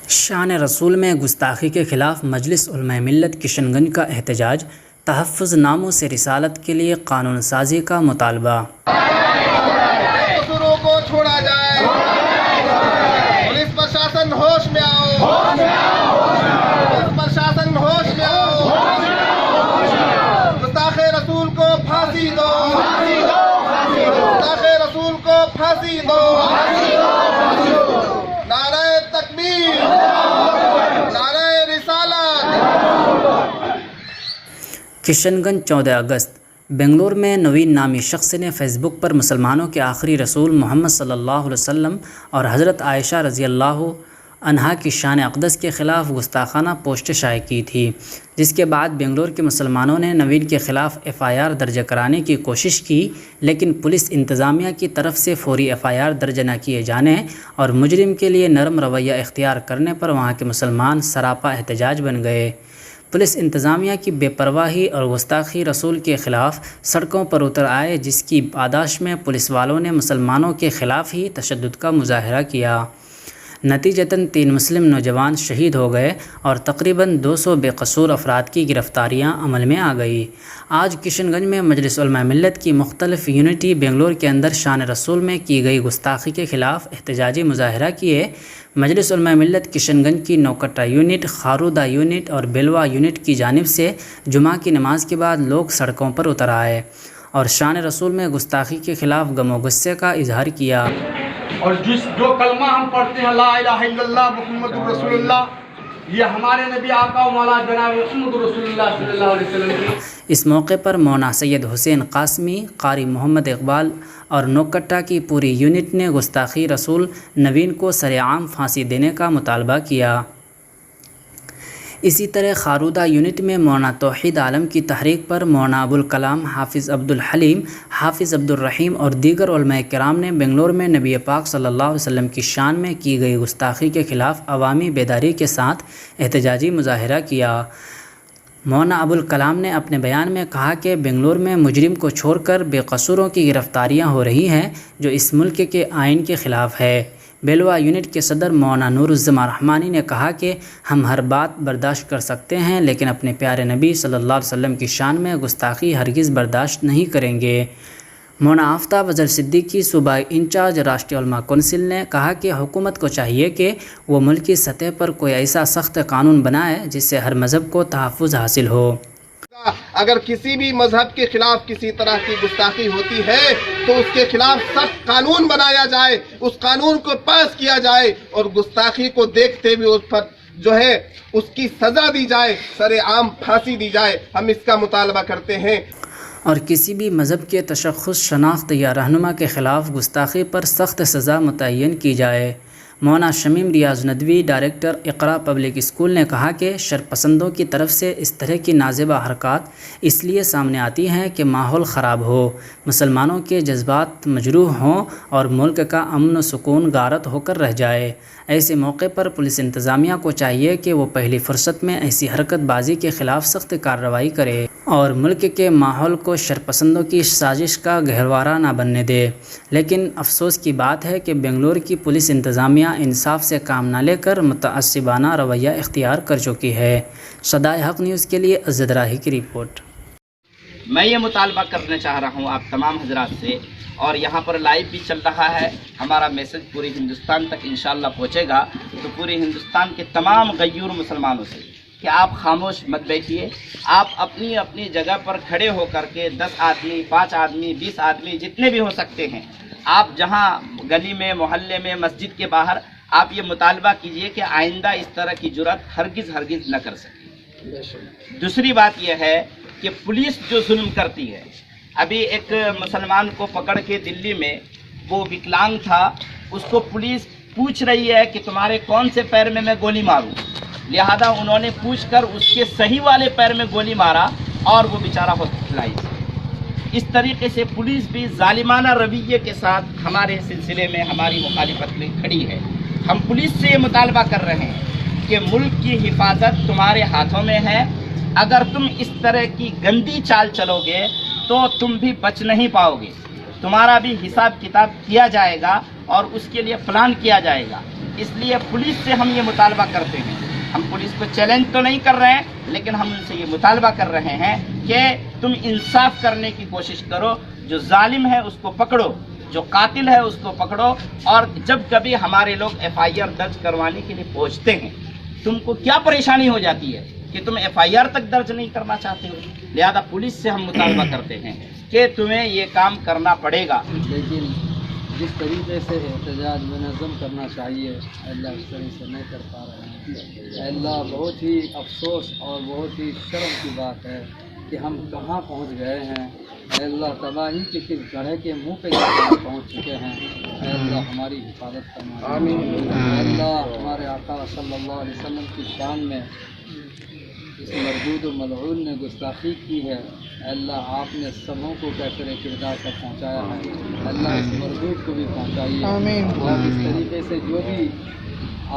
شان رسول میں گستاخی کے خلاف مجلس علماء ملت کشن گنج کا احتجاج، تحفظ ناموں سے رسالت کے لیے قانون سازی کا مطالبہ۔ قصوروں کو چھوڑا جائے، پولیس پرشاسن ہوش میں آؤ، پولیس پرشاسن ہوش میں آؤ، گستاخ رسول کو پھانسی دو، گستاخ رسول کو پھانسی دو، نعرہ تکبیر، نعرہ رسالت۔ کشن گنج 14 اگست۔ بنگلور میں نوین نامی شخص نے فیس بک پر مسلمانوں کے آخری رسول محمد صلی اللہ علیہ وسلم اور حضرت عائشہ رضی اللہ عنہا کی شان اقدس کے خلاف گستاخانہ پوسٹ شائع کی تھی، جس کے بعد بنگلور کے مسلمانوں نے نوین کے خلاف FIR درج کرانے کی کوشش کی، لیکن پولیس انتظامیہ کی طرف سے فوری FIR درج نہ کیے جانے اور مجرم کے لیے نرم رویہ اختیار کرنے پر وہاں کے مسلمان سراپا احتجاج بن گئے۔ پولیس انتظامیہ کی بے پرواہی اور گستاخی رسول کے خلاف سڑکوں پر اتر آئے، جس کی پاداش میں پولیس والوں نے مسلمانوں کے خلاف ہی تشدد کا مظاہرہ کیا۔ نتیجتاً 3 مسلم نوجوان شہید ہو گئے اور تقریباً 200 بے قصور افراد کی گرفتاریاں عمل میں آ گئی۔ آج کشن گنج میں مجلس علماء ملت کی مختلف یونٹی بنگلور کے اندر شان رسول میں کی گئی گستاخی کے خلاف احتجاجی مظاہرہ کیے۔ مجلس علماء ملت کشن گنج کی نوکٹہ یونٹ، خارودہ یونٹ اور بیلوا یونٹ کی جانب سے جمعہ کی نماز کے بعد لوگ سڑکوں پر اتر آئے اور شان رسول میں گستاخی کے خلاف غم و غصے کا اظہار کیا۔ اور جو کلمہ ہم پڑھتے ہیں لا الہ الا اللہ محمد رسول اللہ، یہ ہمارے نبی آقا و مولا جناب محمد رسول اللہ صلی اللہ علیہ وسلم کی۔ اس موقع پر مونا سید حسین قاسمی، قاری محمد اقبال اور نوکٹہ کی پوری یونٹ نے گستاخی رسول نوین کو سرعام پھانسی دینے کا مطالبہ کیا۔ اسی طرح خارودہ یونٹ میں مونا توحید عالم کی تحریک پر مونا ابوالکلام، حافظ عبدالحلیم، حافظ عبدالرحیم اور دیگر علماء کرام نے بنگلور میں نبی پاک صلی اللہ علیہ وسلم کی شان میں کی گئی گستاخی کے خلاف عوامی بیداری کے ساتھ احتجاجی مظاہرہ کیا۔ مونا ابوالکلام نے اپنے بیان میں کہا کہ بنگلور میں مجرم کو چھوڑ کر بے قصوروں کی گرفتاریاں ہو رہی ہیں، جو اس ملک کے آئین کے خلاف ہے۔ بیلوا یونٹ کے صدر مونا نور الزما رحمانی نے کہا کہ ہم ہر بات برداشت کر سکتے ہیں، لیکن اپنے پیارے نبی صلی اللہ علیہ وسلم کی شان میں گستاخی ہرگز برداشت نہیں کریں گے۔ مونا آفتاب اظہر صدیقی، صوبائی انچارج راشٹریہ علماء کونسل نے کہا کہ حکومت کو چاہیے کہ وہ ملکی سطح پر کوئی ایسا سخت قانون بنائے جس سے ہر مذہب کو تحفظ حاصل ہو۔ اگر کسی بھی مذہب کے خلاف کسی طرح کی گستاخی ہوتی ہے تو اس کے خلاف سخت قانون بنایا جائے، اس قانون کو پاس کیا جائے اور گستاخی کو دیکھتے ہوئے اس پر جو ہے اس کی سزا دی جائے، سرعام پھانسی دی جائے۔ ہم اس کا مطالبہ کرتے ہیں۔ اور کسی بھی مذہب کے تشخص، شناخت یا رہنما کے خلاف گستاخی پر سخت سزا متعین کی جائے۔ مونا شمیم ریاض ندوی، ڈائریکٹر اقرا پبلک اسکول نے کہا کہ شرپسندوں کی طرف سے اس طرح کی نازیبہ حرکات اس لیے سامنے آتی ہیں کہ ماحول خراب ہو، مسلمانوں کے جذبات مجروح ہوں اور ملک کا امن و سکون غارت ہو کر رہ جائے۔ ایسے موقع پر پولیس انتظامیہ کو چاہیے کہ وہ پہلی فرصت میں ایسی حرکت بازی کے خلاف سخت کارروائی کرے اور ملک کے ماحول کو شرپسندوں کی سازش کا گہوارہ نہ بننے دے۔ لیکن افسوس کی بات ہے کہ بنگلور کی پولیس انتظامیہ انصاف سے کام نہ لے کر متعصبانہ رویہ اختیار کر چکی ہے۔ صدائے حق نیوز کے لیے اسجد راہی کی رپورٹ۔ میں یہ مطالبہ کرنا چاہ رہا ہوں آپ تمام حضرات سے، اور یہاں پر لائیو بھی چل رہا ہے، ہمارا میسج پورے ہندوستان تک انشاءاللہ پہنچے گا، تو پورے ہندوستان کے تمام غیور مسلمانوں سے کہ آپ خاموش مت بیٹھیے، آپ اپنی اپنی جگہ پر کھڑے ہو کر کے 10 آدمی، 5 آدمی، 20 آدمی جتنے بھی ہو سکتے ہیں، آپ جہاں گلی میں، محلے میں، مسجد کے باہر آپ یہ مطالبہ کیجئے کہ آئندہ اس طرح کی جرات ہرگز نہ کر سکے۔ دوسری بات یہ ہے کہ پولیس جو ظلم کرتی ہے، ابھی ایک مسلمان کو پکڑ کے دلی میں، وہ وکلانگ تھا، اس کو پولیس پوچھ رہی ہے کہ تمہارے کون سے پیر میں میں گولی ماروں، لہذا انہوں نے پوچھ کر اس کے صحیح والے پیر میں گولی مارا اور وہ بیچارہ ہاسپٹلائز۔ اس طریقے سے پولیس بھی ظالمانہ رویے کے ساتھ ہمارے سلسلے میں ہماری مخالفت میں کھڑی ہے۔ ہم پولیس سے یہ مطالبہ کر رہے ہیں کہ ملک کی حفاظت تمہارے ہاتھوں میں ہے، اگر تم اس طرح کی گندی چال چلو گے تو تم بھی بچ نہیں پاؤ گے، تمہارا بھی حساب کتاب کیا جائے گا اور اس کے لیے پلان کیا جائے گا۔ اس لیے پولیس سے ہم یہ مطالبہ کرتے ہیں، ہم پولیس کو چیلنج تو نہیں کر رہے ہیں، لیکن ہم ان سے یہ مطالبہ کر رہے ہیں کہ تم انصاف کرنے کی کوشش کرو، جو ظالم ہے اس کو پکڑو، جو قاتل ہے اس کو پکڑو، اور جب کبھی ہمارے لوگ ایف آئی آر درج کروانے کے لیے پہنچتے ہیں، تم کو کیا پریشانی ہو جاتی ہے کہ تم ایف آئی آر تک درج نہیں کرنا چاہتے ہو؟ لہذا پولیس سے ہم مطالبہ کرتے ہیں کہ تمہیں یہ کام کرنا پڑے گا۔ لیکن جس طریقے سے احتجاج منظم کرنا چاہیے اللہ اس طریقے سے نہیں کر پا رہے ہیں۔ اللہ بہت ہی افسوس اور بہت ہی شرم کی بات ہے کہ ہم کہاں پہنچ گئے ہیں۔ اللہ تباہی کے کس گڑھے کے منہ پہ پہنچ چکے ہیں۔ اللہ ہماری حفاظت فرما۔ اللہ ہمارے آقا صلی اللہ علیہ وسلم کی شان میں اس مردود و ملعون نے گستاخی کی ہے، اللہ آپ نے سبوں کو کیفر کردار تک پہنچایا ہے، اللہ اس مردود کو بھی پہنچائیے، اور اس طریقے سے جو بھی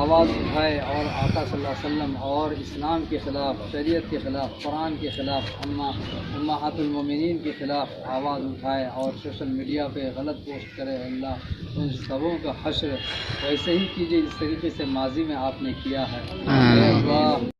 آواز اٹھائے اور آقا صلی اللہ علیہ وسلم اور اسلام کے خلاف، شریعت کے خلاف، قرآن کے خلاف، امہات المومنین کے خلاف آواز اٹھائے اور سوشل میڈیا پہ غلط پوسٹ کرے، اللہ ان سبوں کا حشر ویسے ہی کیجیے جس طریقے سے ماضی میں آپ نے کیا ہے۔ اللہ